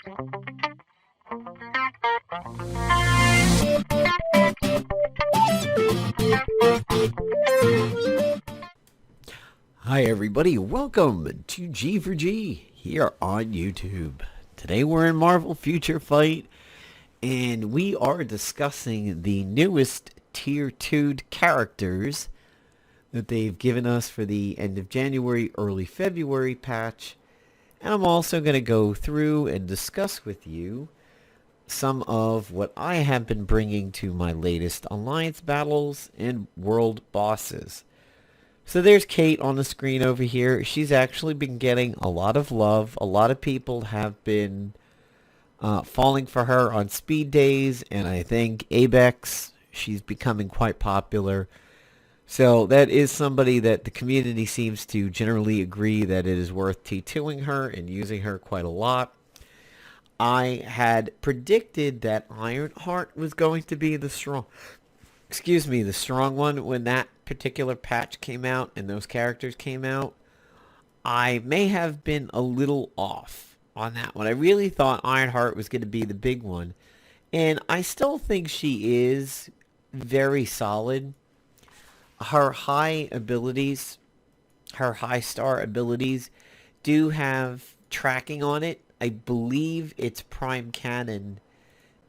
Hi everybody, welcome to G for G here on YouTube. Today we're in Marvel Future Fight and we are discussing the newest Tier 2 characters that they've given us for the end of January, early February patch. And I'm also going to go through and discuss with you some of what I have been bringing to my latest Alliance battles and world bosses. So there's Kate on the screen over here. She's actually been getting a lot of love. A lot of people have been falling for her on speed days, and I think Abex, she's becoming quite popular. So that is somebody that the community seems to generally agree that it is worth T2ing her and using her quite a lot. I had predicted that Ironheart was going to be the strong one when that particular patch came out and those characters came out. I may have been a little off on that one. I really thought Ironheart was going to be the big one, and I still think she is very solid. Her high star abilities do have tracking on it. I believe it's Prime Cannon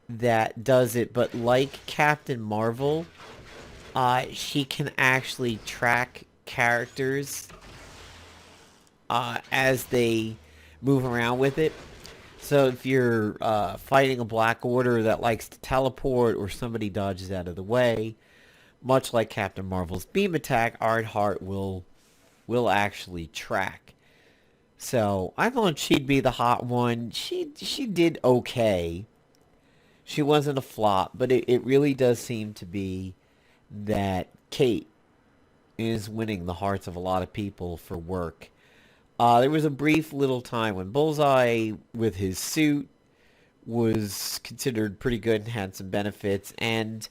that does it, but like Captain Marvel, she can actually track characters as they move around with it. So if you're fighting a Black Order that likes to teleport or somebody dodges out of the way, much like Captain Marvel's beam attack, Ironheart will actually track. So I thought she'd be the hot one. She did okay. She wasn't a flop, but it really does seem to be that Kate is winning the hearts of a lot of people for work. There was a brief little time when Bullseye with his suit was considered pretty good and had some benefits, and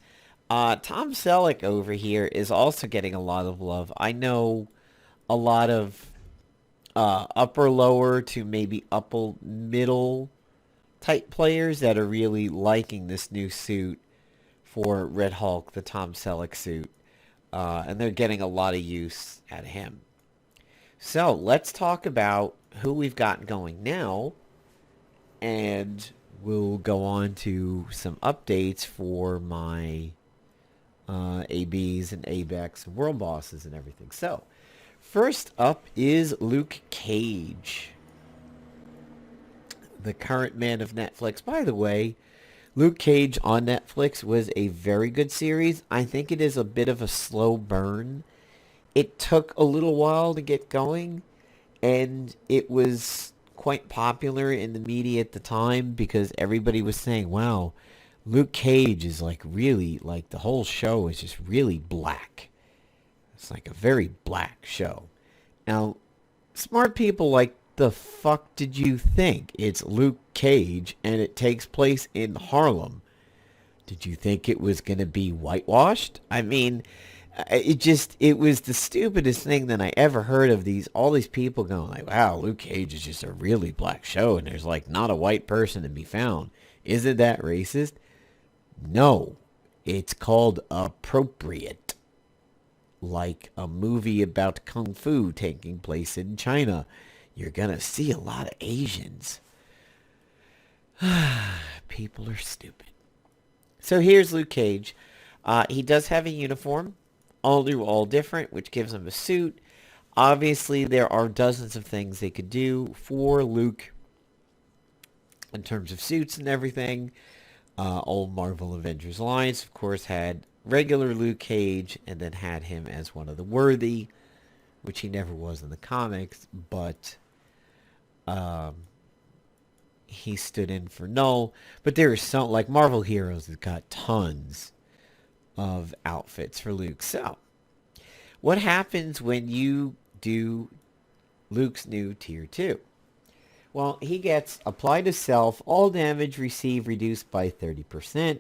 Tom Selleck over here is also getting a lot of love. I know a lot of upper lower to maybe upper middle type players that are really liking this new suit for Red Hulk, the Tom Selleck suit. And they're getting a lot of use out of him. So let's talk about who we've got going now. And we'll go on to some updates for my ABs and ABEX and world bosses and everything. So first up is Luke Cage, the current man of Netflix. By the way, Luke Cage on Netflix was a very good series. I think it is a bit of a slow burn. It took a little while to get going, and it was quite popular in the media at the time because everybody was saying, wow, Luke Cage is like really, like the whole show is just really black. It's like a very black show. Now, smart people like, the fuck did you think? It's Luke Cage and it takes place in Harlem. Did you think it was going to be whitewashed? I mean, it was the stupidest thing that I ever heard of all these people going like, wow, Luke Cage is just a really black show and there's like not a white person to be found. Isn't that racist? No, it's called appropriate. Like a movie about Kung Fu taking place in China. You're going to see a lot of Asians. People are stupid. So here's Luke Cage. He does have a uniform. All different, which gives him a suit. Obviously, there are dozens of things they could do for Luke in terms of suits and everything. Old Marvel Avengers Alliance, of course, had regular Luke Cage and then had him as one of the worthy, which he never was in the comics, but he stood in for Null. But there is some, like Marvel Heroes has got tons of outfits for Luke. So, what happens when you do Luke's new Tier 2? Well, he gets apply to self, all damage received reduced by 30%,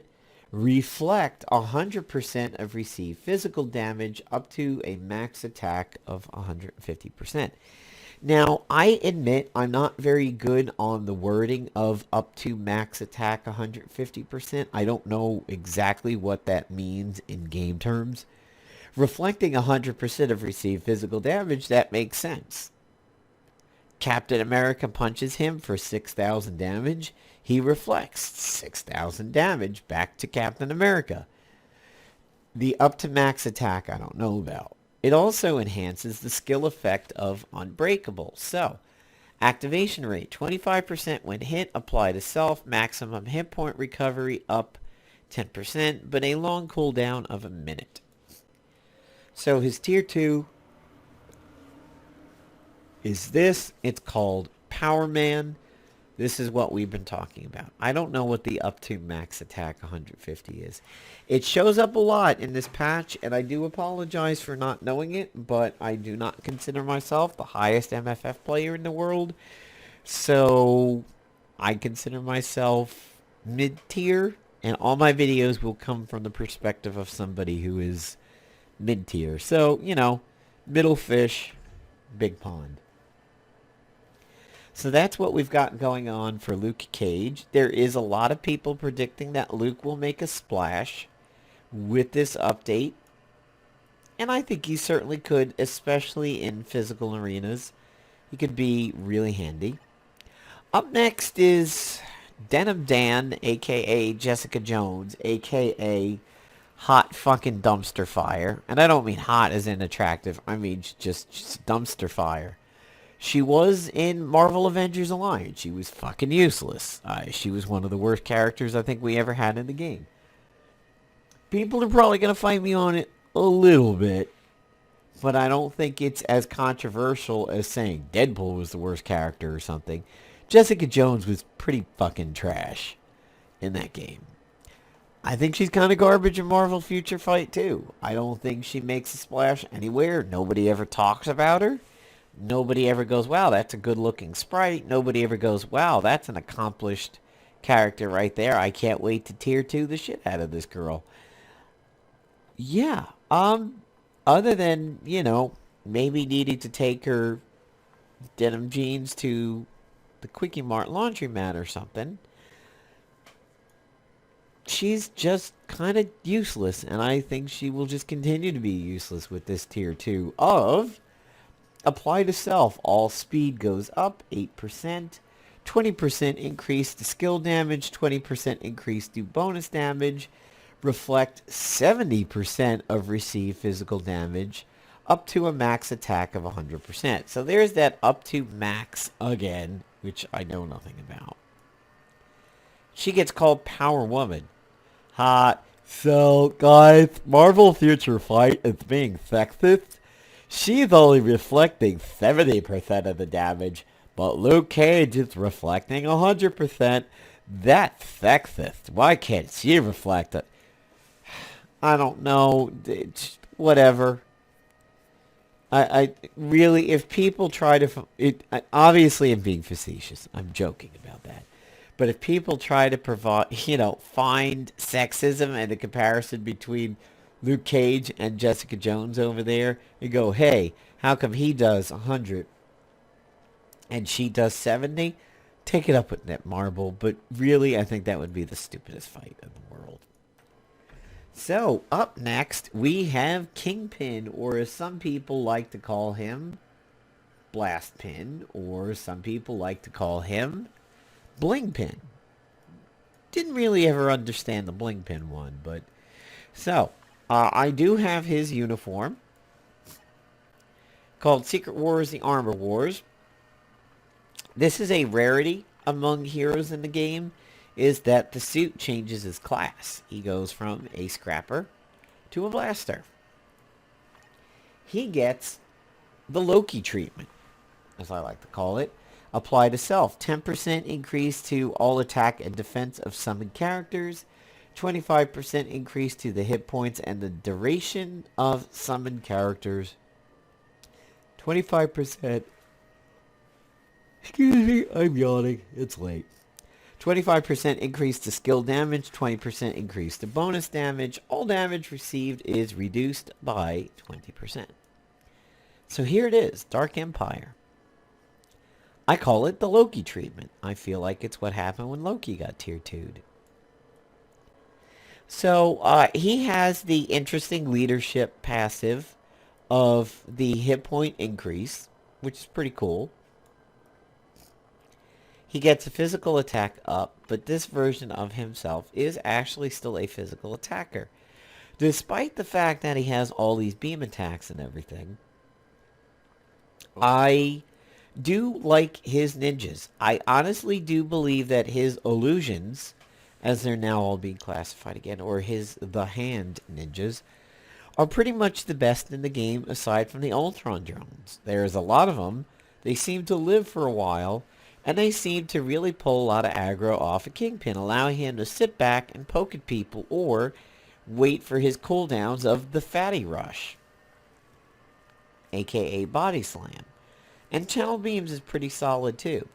reflect 100% of received physical damage up to a max attack of 150%. Now, I admit I'm not very good on the wording of up to max attack 150%. I don't know exactly what that means in game terms. Reflecting 100% of received physical damage, that makes sense. Captain America punches him for 6,000 damage. He reflects 6,000 damage back to Captain America. The up to max attack, I don't know about. It also enhances the skill effect of Unbreakable. So, activation rate, 25% when hit, apply to self, maximum hit point recovery up 10%, but a long cooldown of a minute. So his tier 2 is this. It's called Power Man. This is what we've been talking about. I don't know what the up to max attack 150 is. It shows up a lot in this patch, and I do apologize for not knowing it, but I do not consider myself the highest MFF player in the world. So I consider myself mid-tier, and all my videos will come from the perspective of somebody who is mid-tier. So, you know, middle fish, big pond. So that's what we've got going on for Luke Cage. There is a lot of people predicting that Luke will make a splash with this update. And I think he certainly could, especially in physical arenas. He could be really handy. Up next is Denim Dan, a.k.a. Jessica Jones, a.k.a. Hot fucking dumpster fire. And I don't mean hot as in attractive. I mean just dumpster fire. She was in Marvel Avengers Alliance. She was fucking useless. She was one of the worst characters I think we ever had in the game. People are probably going to fight me on it a little bit, but I don't think it's as controversial as saying Deadpool was the worst character or something. Jessica Jones was pretty fucking trash in that game. I think she's kind of garbage in Marvel Future Fight too. I don't think she makes a splash anywhere. Nobody ever talks about her. Nobody ever goes, wow, that's a good-looking sprite. Nobody ever goes, wow, that's an accomplished character right there. I can't wait to tier 2 the shit out of this girl. Yeah, other than, you know, maybe needing to take her denim jeans to the Quickie Mart laundromat or something, she's just kind of useless, and I think she will just continue to be useless with this tier 2 of... Apply to self. All speed goes up 8%. 20% increase to skill damage. 20% increase to bonus damage. Reflect 70% of received physical damage. Up to a max attack of 100%. So there's that up to max again, which I know nothing about. She gets called Power Woman. Hot. So, guys, Marvel Future Fight is being sexist. She's only reflecting 70% of the damage, but Luke Cage is reflecting 100%. That's sexist. Why can't she reflect it? I don't know. Whatever. I really, if people try to... obviously, I'm being facetious. I'm joking about that. But if people try to provide, find sexism and the comparison between Luke Cage and Jessica Jones over there, and go, hey, how come he does 100 and she does 70? Take it up with Netmarble, but really, I think that would be the stupidest fight in the world. So, up next, we have Kingpin, or as some people like to call him, Blastpin, or some people like to call him Blingpin. Didn't really ever understand the Blingpin one, but... So, I do have his uniform called Secret Wars, the Armor Wars. This is a rarity among heroes in the game, is that the suit changes his class. He goes from a scrapper to a blaster. He gets the Loki treatment, as I like to call it. Apply to self. 10% increase to all attack and defense of summoned characters. 25% increase to the hit points and the duration of summoned characters. 25%. Excuse me, I'm yawning. It's late. 25% increase to skill damage. 20% increase to bonus damage. All damage received is reduced by 20%. So here it is, Dark Empire. I call it the Loki treatment. I feel like it's what happened when Loki got tier 2'd. So he has the interesting leadership passive of the hit point increase, which is pretty cool. He gets a physical attack up, but this version of himself is actually still a physical attacker. Despite the fact that he has all these beam attacks and everything, I do like his ninjas. I honestly do believe that his illusions, as they're now all being classified again, or the hand ninjas, are pretty much the best in the game aside from the Ultron drones. There's a lot of them. They seem to live for a while, and they seem to really pull a lot of aggro off of Kingpin, allowing him to sit back and poke at people or wait for his cooldowns of the Fatty Rush, aka Body Slam. And Channel Beams is pretty solid too.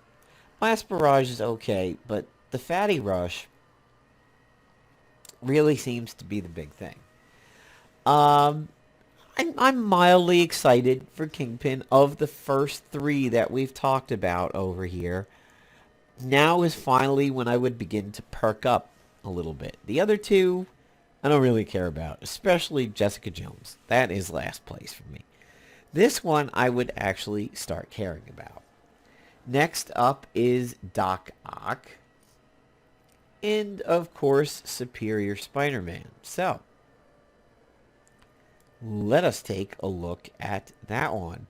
Blast Barrage is okay, but the Fatty Rush really seems to be the big thing. I'm mildly excited for Kingpin. Of the first three that we've talked about over here, now is finally when I would begin to perk up a little bit. The other two, I don't really care about, especially Jessica Jones. That is last place for me. This one I would actually start caring about. Next up is Doc Ock. And, of course, Superior Spider-Man. So, let us take a look at that one.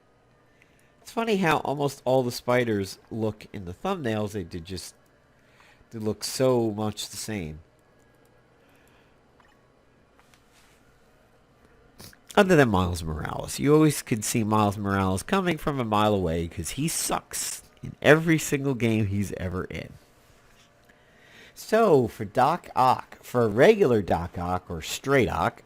It's funny how almost all the spiders look in the thumbnails. They look so much the same. Other than Miles Morales. You always could see Miles Morales coming from a mile away because he sucks in every single game he's ever in. So, for Doc Ock, for a regular Doc Ock or straight Ock,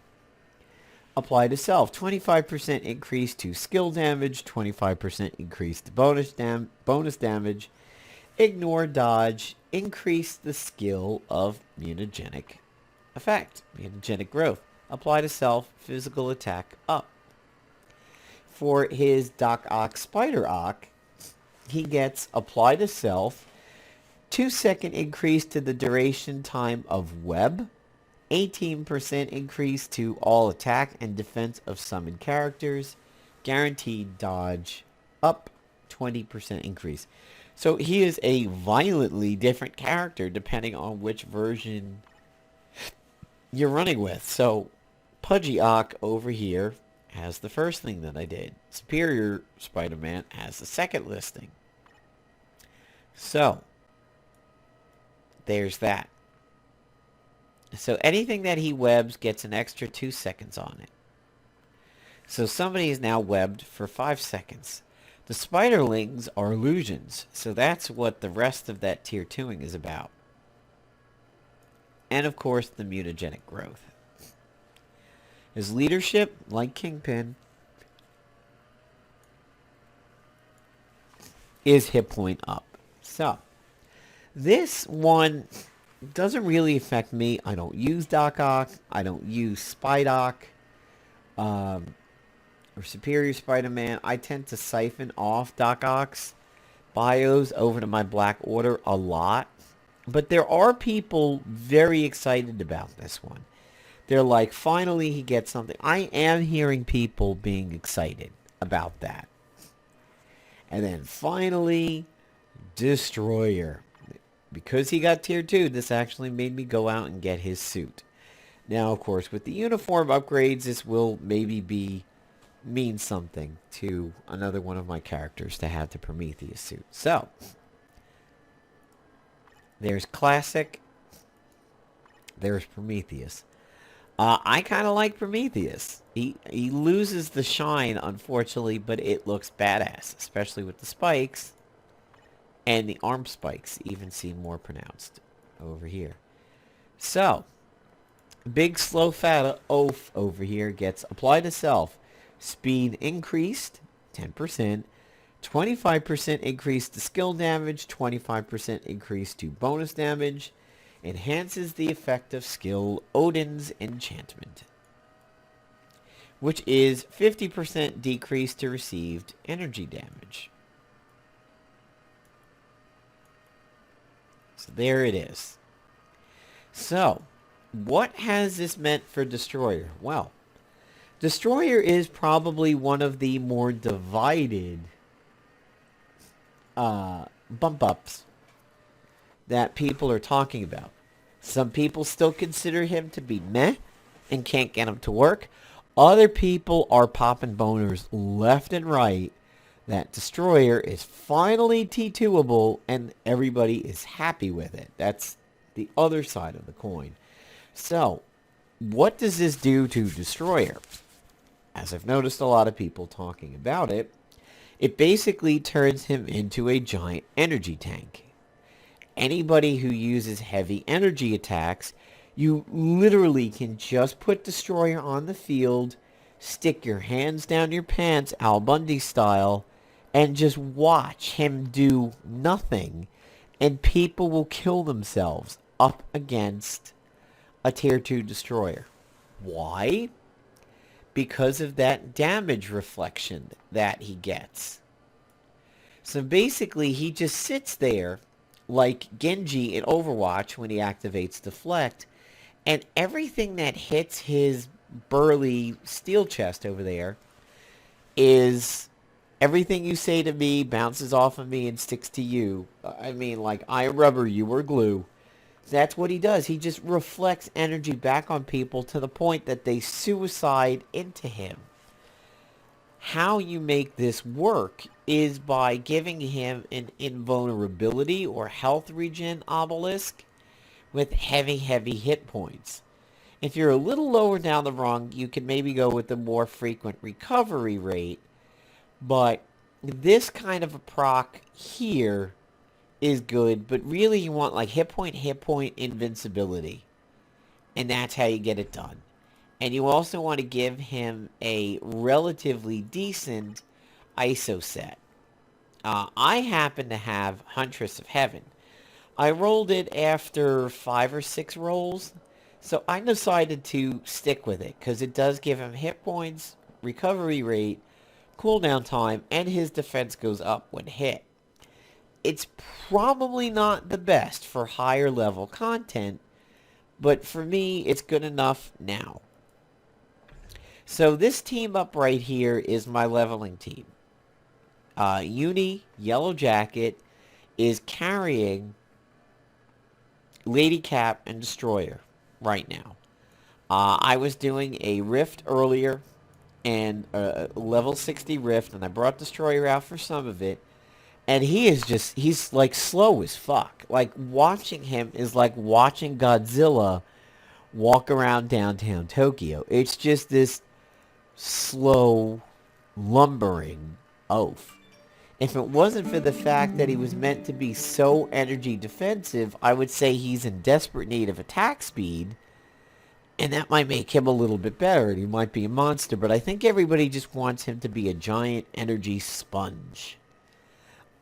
apply to self. 25% increase to skill damage, 25% increase to bonus damage, ignore dodge, increase the skill of mutagenic effect, mutagenic growth. Apply to self, physical attack up. For his Doc Ock Spider Ock, he gets apply to self, 2-second increase to the duration time of web, 18% increase to all attack and defense of summoned characters, guaranteed dodge up, 20% increase. So he is a violently different character depending on which version you're running with. So Pudgy Ock over here has the first thing that I did. Superior Spider-Man has the second listing. So there's that. So anything that he webs gets an extra 2 seconds on it. So somebody is now webbed for 5 seconds. The spiderlings are illusions. So that's what the rest of that tier 2ing is about. And of course the mutagenic growth. His leadership, like Kingpin, is hit point up. So this one doesn't really affect me. I don't use Doc Ock. I don't use Spidoc. Or Superior Spider-Man. I tend to siphon off Doc Ock's bios over to my Black Order a lot. But there are people very excited about this one. They're like, finally he gets something. I am hearing people being excited about that. And then finally, Destroyer. Because he got tier 2, this actually made me go out and get his suit. Now, of course, with the uniform upgrades, this will maybe mean something to another one of my characters to have the Prometheus suit. So, there's Classic. There's Prometheus. I kind of like Prometheus. He loses the shine, unfortunately, but it looks badass, especially with the spikes. And the arm spikes even seem more pronounced over here. So, big slow fat oaf over here gets applied to self. Speed increased, 10%. 25% increase to skill damage, 25% increase to bonus damage. Enhances the effect of skill Odin's Enchantment, which is 50% decrease to received energy damage. So there it is. So, what has this meant for Destroyer? Well, Destroyer is probably one of the more divided bump ups that people are talking about. Some people still consider him to be meh and can't get him to work. Other people are popping boners left and right that Destroyer is finally T2able and everybody is happy with it. That's the other side of the coin. So, what does this do to Destroyer? As I've noticed a lot of people talking about it, it basically turns him into a giant energy tank. Anybody who uses heavy energy attacks, you literally can just put Destroyer on the field, stick your hands down your pants, Al Bundy style, and just watch him do nothing, and people will kill themselves up against a Tier 2 Destroyer. Why? Because of that damage reflection that he gets. So basically, he just sits there like Genji in Overwatch when he activates Deflect, and everything that hits his burly steel chest over there is everything you say to me bounces off of me and sticks to you. I mean, like, I am rubber, you are glue. That's what he does. He just reflects energy back on people to the point that they suicide into him. How you make this work is by giving him an invulnerability or health regen obelisk with heavy hit points. If you're a little lower down the rung, you can maybe go with the more frequent recovery rate, but this kind of a proc here is good, but really you want like hit point, invincibility. And that's how you get it done. And you also want to give him a relatively decent ISO set. I happen to have Huntress of Heaven. I rolled it after 5 or 6 rolls, so I decided to stick with it, because it does give him hit points, recovery rate, cooldown time, and his defense goes up when hit. It's probably not the best for higher level content, but for me, it's good enough now. So this team up right here is my leveling team. Uni, Yellow Jacket, is carrying Lady Cap and Destroyer right now. I was doing a Rift earlier, and level 60 Rift, and I brought Destroyer out for some of it. And he's like slow as fuck. Like, watching him is like watching Godzilla walk around downtown Tokyo. It's just this slow, lumbering oaf. If it wasn't for the fact that he was meant to be so energy defensive, I would say he's in desperate need of attack speed. And that might make him a little bit better, and he might be a monster. But I think everybody just wants him to be a giant energy sponge.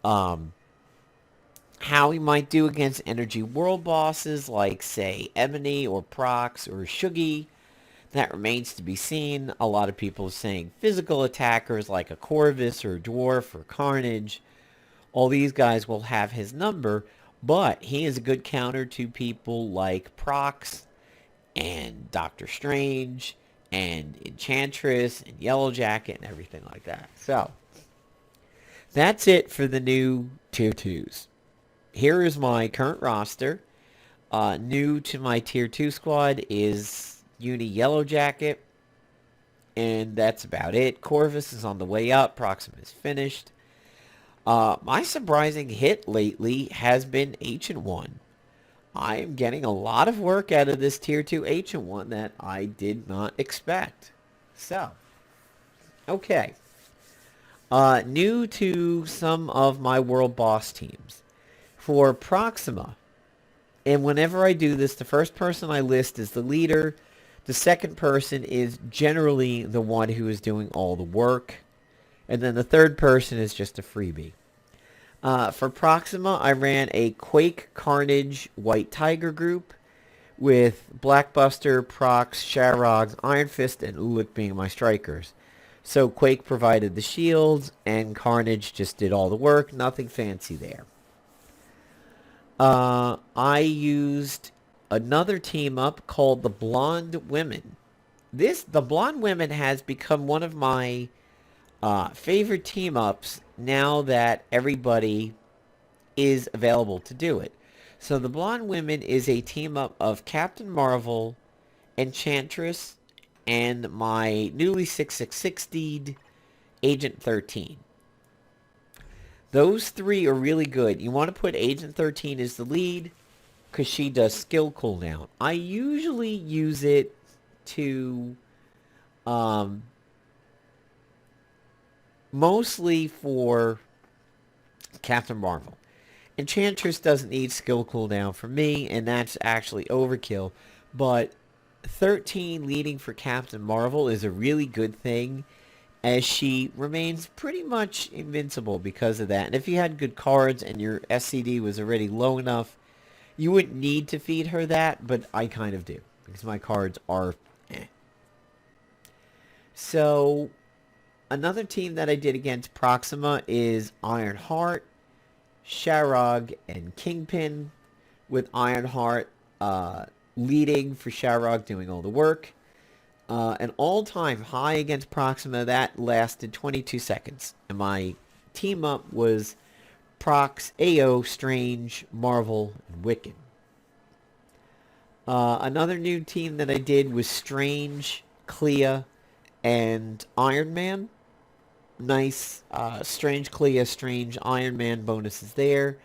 How he might do against energy world bosses like, say, Ebony or Prox or Shuggy, that remains to be seen. A lot of people are saying physical attackers like a Corvus or a Dwarf or Carnage, all these guys will have his number, but he is a good counter to people like Prox and Doctor Strange and Enchantress and Yellow Jacket and everything like that. So, that's it for the new Tier 2s. Here is my current roster. New to my Tier 2 squad is Uni Yellow Jacket. And that's about it. Corvus is on the way up. Proxima is finished. My surprising hit lately has been Ancient One. I am getting a lot of work out of this Tier 2 Ancient One that I did not expect. So, okay. New to some of my world boss teams. For Proxima, and whenever I do this, the first person I list is the leader. The second person is generally the one who is doing all the work. And then the third person is just a freebie. For Proxima, I ran a Quake, Carnage, White Tiger group with Blackbuster, Prox, Sharrogs, Iron Fist, and Ulik being my strikers. So Quake provided the shields, and Carnage just did all the work. Nothing fancy there. I used another team up called the Blonde Women. The Blonde Women has become one of my favorite team ups now that everybody is available to do it. So the Blonde Women is a team up of Captain Marvel, Enchantress, and my newly 666 deed, Agent 13. Those three are really good. You want to put Agent 13 as the lead because she does skill cooldown. I usually use it to um, mostly for Captain Marvel. Enchantress doesn't need skill cooldown for me, and that's actually overkill. But 13 leading for Captain Marvel is a really good thing, as she remains pretty much invincible because of that. And if you had good cards and your SCD was already low enough, you wouldn't need to feed her that, but I kind of do, because my cards are eh. So, another team that I did against Proxima is Ironheart, Sharog, and Kingpin, with Ironheart leading for Sharog doing all the work. An all-time high against Proxima that lasted 22 seconds. And my team up was Prox, AO, Strange, Marvel, and Wiccan. Another new team that I did was Strange, Clea, and Iron Man. Nice Strange Clea, Strange Iron Man bonuses there.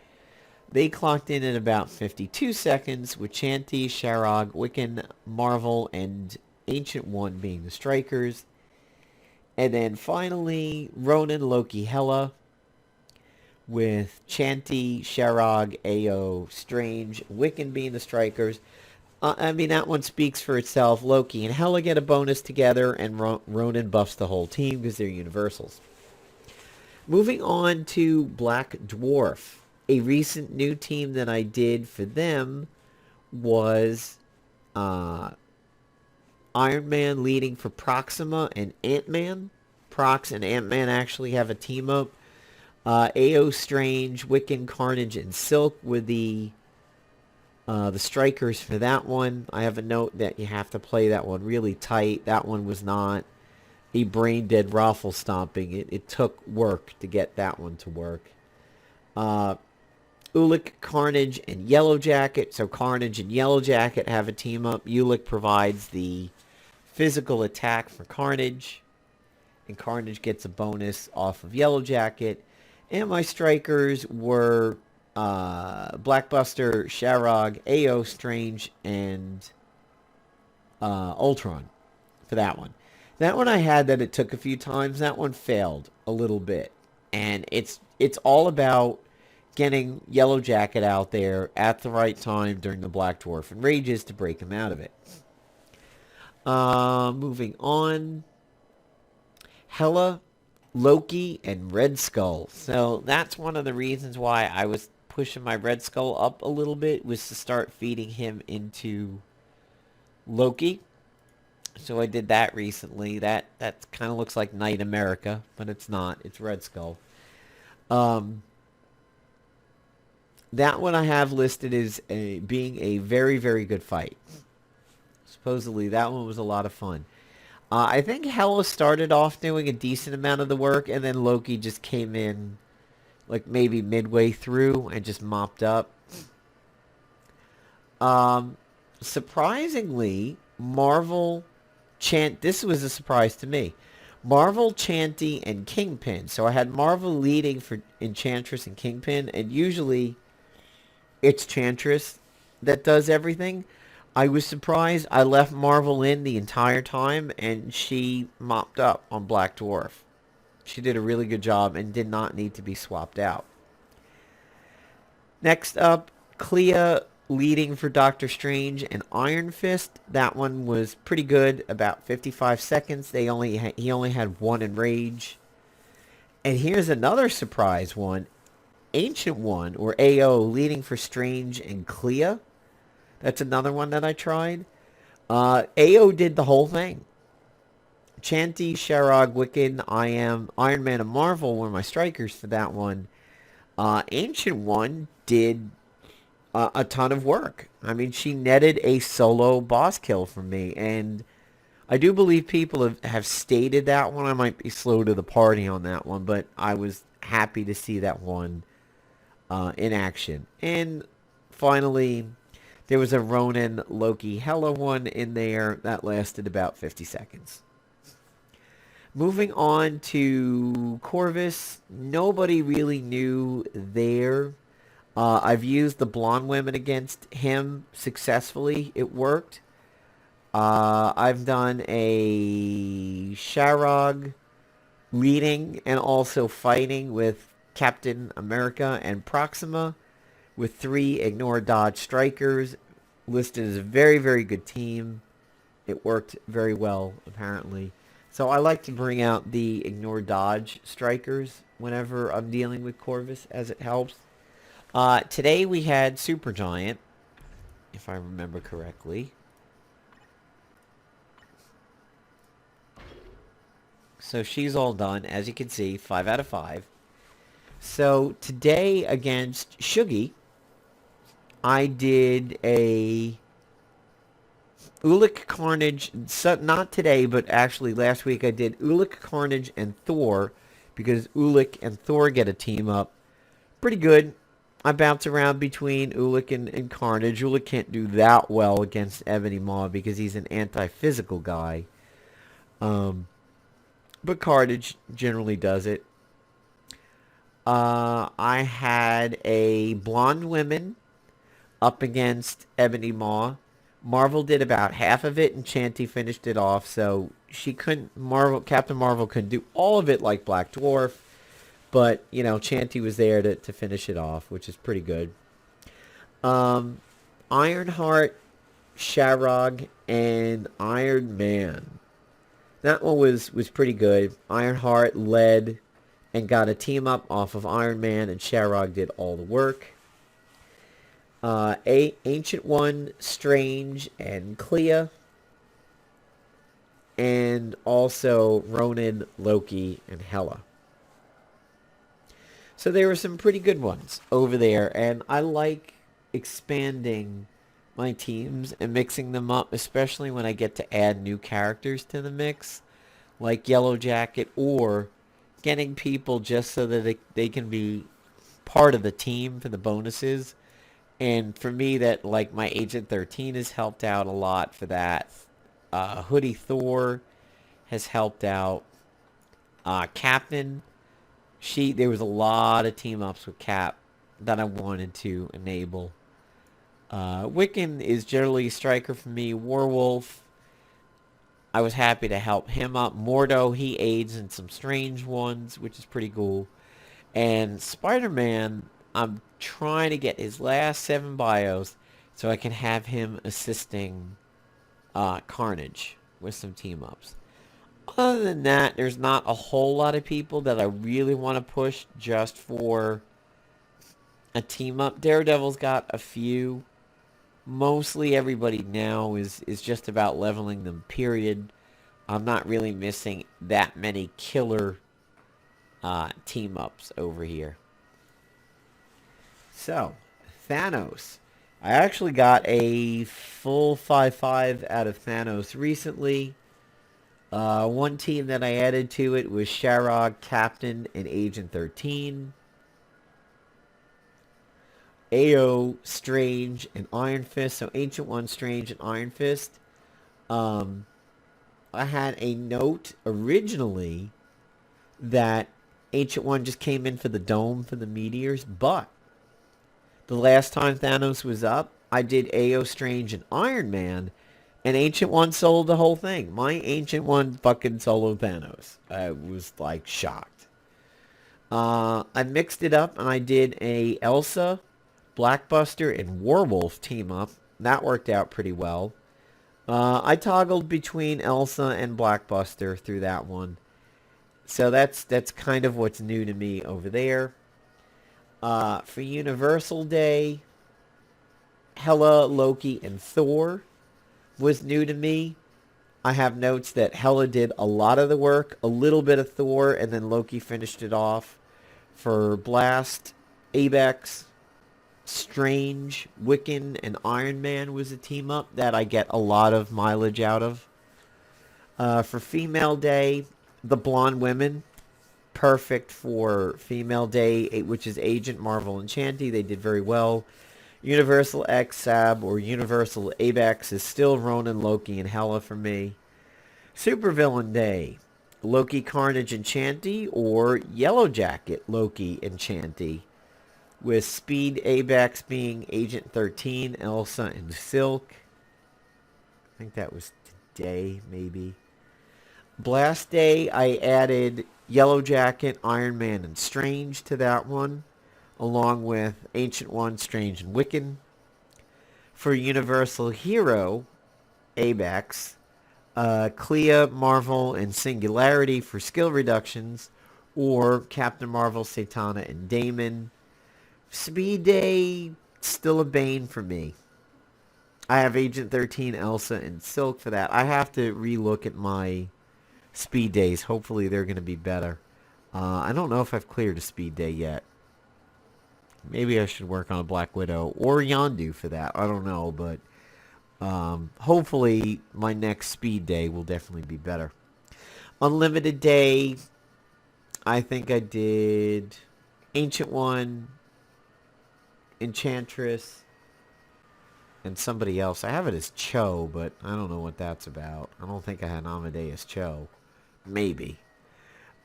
They clocked in at about 52 seconds with Chanty, Sharog, Wiccan, Marvel, and Ancient One being the strikers. And then finally, Ronan, Loki, Hela with Chanty, Sharog, AO, Strange, Wiccan being the strikers. I mean, that one speaks for itself. Loki and Hela get a bonus together, and Ronan buffs the whole team because they're universals. Moving on to Black Dwarf. A recent new team that I did for them was Iron Man leading for Proxima and Ant-Man. Prox and Ant-Man actually have a team up. AO, Strange, Wiccan, Carnage, and Silk with the strikers for that one. I have a note that you have to play that one really tight. That one was not a brain-dead raffle stomping. It took work to get that one to work. Ulik, Carnage, and Yellow Jacket. So Carnage and Yellow Jacket have a team up. Ulik provides the physical attack for Carnage, and Carnage gets a bonus off of Yellow Jacket. And my strikers were Blackbuster, Sharog, AO, Strange, and Ultron for that one. That one I had that it took a few times. That one failed a little bit. And it's all about getting Yellow Jacket out there at the right time during the Black Dwarf and Rages to break him out of it. Moving on. Hela, Loki, and Red Skull. So that's one of the reasons why I was pushing my Red Skull up a little bit, was to start feeding him into Loki. So I did that recently. That kind of looks like Night America, but it's not. It's Red Skull. That one I have listed as being a very, very good fight. Supposedly, that one was a lot of fun. I think Hela started off doing a decent amount of the work, and then Loki just came in like maybe midway through and just mopped up. Surprisingly, Marvel this was a surprise to me. Marvel, Chanty, and Kingpin. So I had Marvel leading for Enchantress and Kingpin, and usually it's Enchantress that does everything. I was surprised. I left Marvel in the entire time, and she mopped up on Black Dwarf. She did a really good job and did not need to be swapped out. Next up, Clea leading for Doctor Strange and Iron Fist. That one was pretty good, about 55 seconds. He only had one Enrage. And here's another surprise one. Ancient One, or AO, leading for Strange and Clea. That's another one that I tried. AO did the whole thing. Chanty, Sharog, Wiccan, Iron Man, and Marvel were my strikers for that one. Ancient One did a ton of work. I mean, she netted a solo boss kill for me, and I do believe people have stated that one. I might be slow to the party on that one, but I was happy to see that one in action. And finally, there was a Ronin Loki Hela one in there that lasted about 50 seconds. Moving on to Corvus, nobody really knew there. I've used the blonde women against him successfully. It worked. I've done a Sharog leading and also fighting with Captain America and Proxima with 3 ignore dodge strikers, listed as a very, very good team. It worked very well, apparently. So I like to bring out the ignore dodge strikers whenever I'm dealing with Corvus, as it helps. Today we had Supergiant, if I remember correctly. So she's all done, as you can see, 5 out of 5. So today against Shuggy, I did a Ulik Carnage, not today, but actually last week I did Ulik Carnage and Thor, because Ulik and Thor get a team up. Pretty good. I bounce around between Ulik and Carnage. Ulik can't do that well against Ebony Maw because he's an anti-physical guy. But Carnage generally does it. I had a Blonde Women up against Ebony Maw. Marvel did about half of it, and Chanty finished it off. So she couldn't. Captain Marvel couldn't do all of it like Black Dwarf, but you know, Chanty was there to finish it off, which is pretty good. Ironheart, Sharog, and Iron Man. That one was pretty good. Ironheart led and got a team up off of Iron Man, and Sharog did all the work. Ancient One, Strange, and Clea. And also Ronin, Loki, and Hela. So there were some pretty good ones over there, and I like expanding my teams and mixing them up, especially when I get to add new characters to the mix, like Yellow Jacket, or getting people just so that they can be part of the team for the bonuses. And for me, that, like, my Agent 13 has helped out a lot for that. Hoodie Thor has helped out. Captain, there was a lot of team ups with Cap that I wanted to enable. Wiccan is generally a striker for me. Warwolf, I was happy to help him up. Mordo, he aids in some strange ones, which is pretty cool. And Spider-Man, I'm trying to get his last 7 bios so I can have him assisting Carnage with some team-ups. Other than that, there's not a whole lot of people that I really want to push just for a team-up. Daredevil's got a few. Mostly everybody now is just about leveling them, period. I'm not really missing that many killer team-ups over here. So, Thanos. I actually got a full 5-5 out of Thanos recently. One team that I added to it was Sharog, Captain, and Agent 13. AO, Strange, and Iron Fist. So Ancient One, Strange, and Iron Fist. I had a note originally that Ancient One just came in for the dome for the meteors, but the last time Thanos was up, I did AO, Strange, and Iron Man, and Ancient One soloed the whole thing. My Ancient One fucking soloed Thanos. I was, like, shocked. I mixed it up, and I did a Elsa, Blackbuster, and Warwolf team up. That worked out pretty well. I toggled between Elsa and Blackbuster through that one. So that's kind of what's new to me over there. For Universal Day, Hela, Loki, and Thor was new to me. I have notes that Hela did a lot of the work, a little bit of Thor, and then Loki finished it off. For Blast, Abex, Strange, Wiccan, and Iron Man was a team up that I get a lot of mileage out of. For Female Day, the Blonde Women, perfect for Female Day, which is Agent, Marvel, and Shanty. They did very well. Universal X Sab or Universal Abex is still Ronan, Loki, and Hela for me. Supervillain Day, Loki, Carnage, and Shanty, or Yellow Jacket, Loki, and Shanty, with Speed Abex being Agent 13, Elsa, and Silk. I think that was today, maybe. Blast Day, I added Yellow Jacket, Iron Man, and Strange to that one, along with Ancient One, Strange, and Wiccan. For Universal Hero, Abex, Clea, Marvel, and Singularity for skill reductions, or Captain Marvel, Satana, and Damon. Speed Day, still a Bane for me. I have Agent 13, Elsa, and Silk for that. I have to relook at my Speed Days. Hopefully they're going to be better. I don't know if I've cleared a Speed Day yet. Maybe I should work on a Black Widow or Yondu for that. I don't know, but hopefully my next Speed Day will definitely be better. Unlimited Day, I think I did Ancient One, Enchantress, and somebody else. I have it as Cho, but I don't know what that's about. I don't think I had Amadeus Cho. Maybe.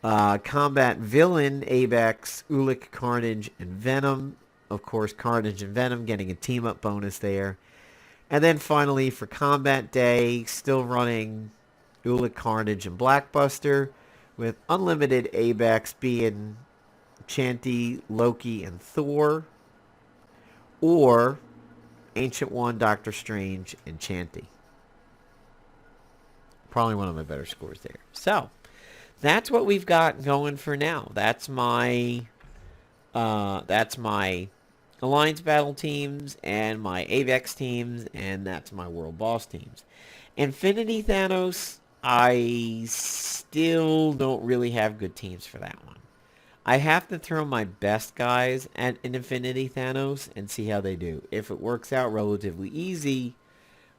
Combat Villain, Abex, Ulik, Carnage, and Venom. Of course, Carnage and Venom getting a team-up bonus there. And then finally, for Combat Day, still running Ulik, Carnage, and Blackbuster, with Unlimited Abex being Shanty, Loki, and Thor. Or Ancient One, Doctor Strange, and Shanty. Probably one of my better scores there. So, that's what we've got going for now. That's my Alliance Battle teams and my AVEX teams, and that's my World Boss teams. Infinity Thanos, I still don't really have good teams for that one. I have to throw my best guys at an Infinity Thanos and see how they do. If it works out relatively easy,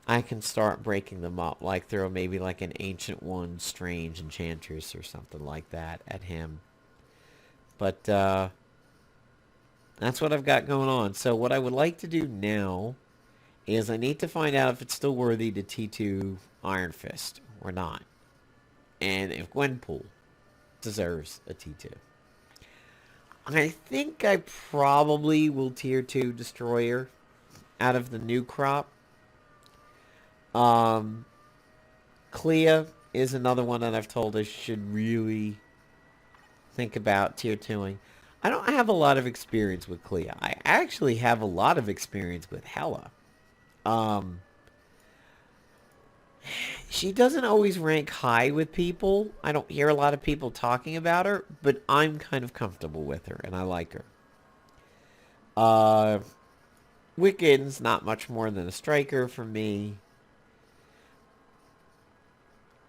I can start breaking them up. Like throw maybe like an Ancient One, Strange, Enchantress or something like that at him. But that's what I've got going on. So what I would like to do now is I need to find out if it's still worthy to T2 Iron Fist or not. And if Gwenpool deserves a T2. I think I probably will tier 2 Destroyer out of the new crop. Clea is another one that I've told I should really think about tier 2ing. I don't have a lot of experience with Clea. I actually have a lot of experience with Hela. She doesn't always rank high with people. I don't hear a lot of people talking about her, but I'm kind of comfortable with her, and I like her. Wiccan's not much more than a striker for me.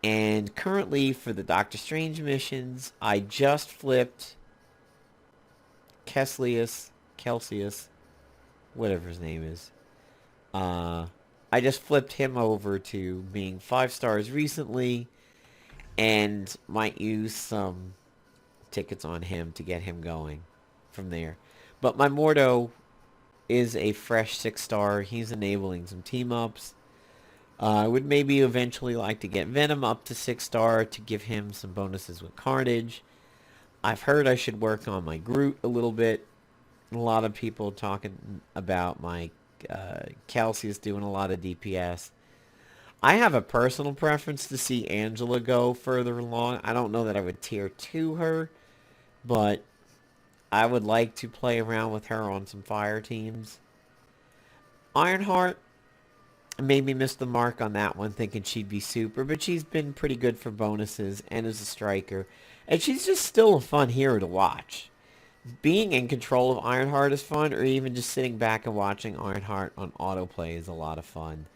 And currently, for the Doctor Strange missions, I just flipped Celsius, whatever his name is. I just flipped him over to being 5 stars recently, and might use some tickets on him to get him going from there. But my Mordo is a fresh 6-star. He's enabling some team-ups. I would maybe eventually like to get Venom up to 6-star to give him some bonuses with Carnage. I've heard I should work on my Groot a little bit. A lot of people talking about my Celsius doing a lot of DPS. I have a personal preference to see Angela go further along. I don't know that I would tier 2 her, but I would like to play around with her on some fire teams. Ironheart, made me miss the mark on that one, thinking she'd be super, but she's been pretty good for bonuses and as a striker, and she's just still a fun hero to watch. Being in control of Ironheart is fun, or even just sitting back and watching Ironheart on autoplay is a lot of fun.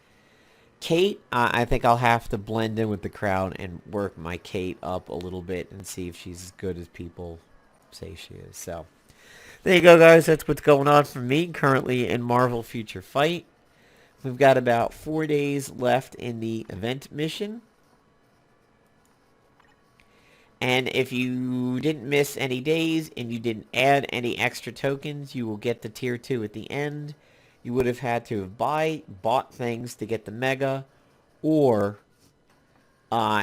Kate, I think I'll have to blend in with the crowd and work my Kate up a little bit and see if she's as good as people say she is. So, There you go, guys. That's what's going on for me currently in Marvel Future Fight. We've got about 4 days left in the event mission. And if you didn't miss any days and you didn't add any extra tokens, you will get the tier 2 at the end. You would have had to have bought things to get the mega, or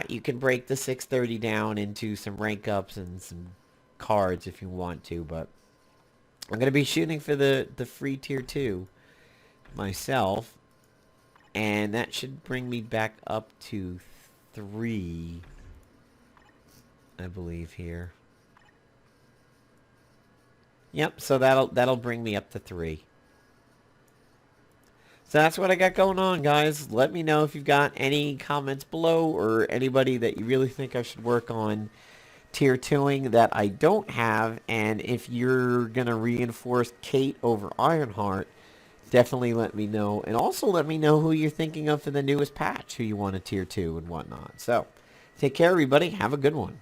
you can break the 630 down into some rank ups and some cards if you want to, but I'm going to be shooting for the free tier 2 myself, and that should bring me back up to 3, I believe, here. Yep, so that'll bring me up to 3. So that's what I got going on, guys. Let me know if you've got any comments below, or anybody that you really think I should work on tier 2ing that I don't have. And if you're going to reinforce Kate over Ironheart, definitely let me know. And also let me know who you're thinking of for the newest patch, who you want to tier 2 and whatnot. So take care, everybody. Have a good one.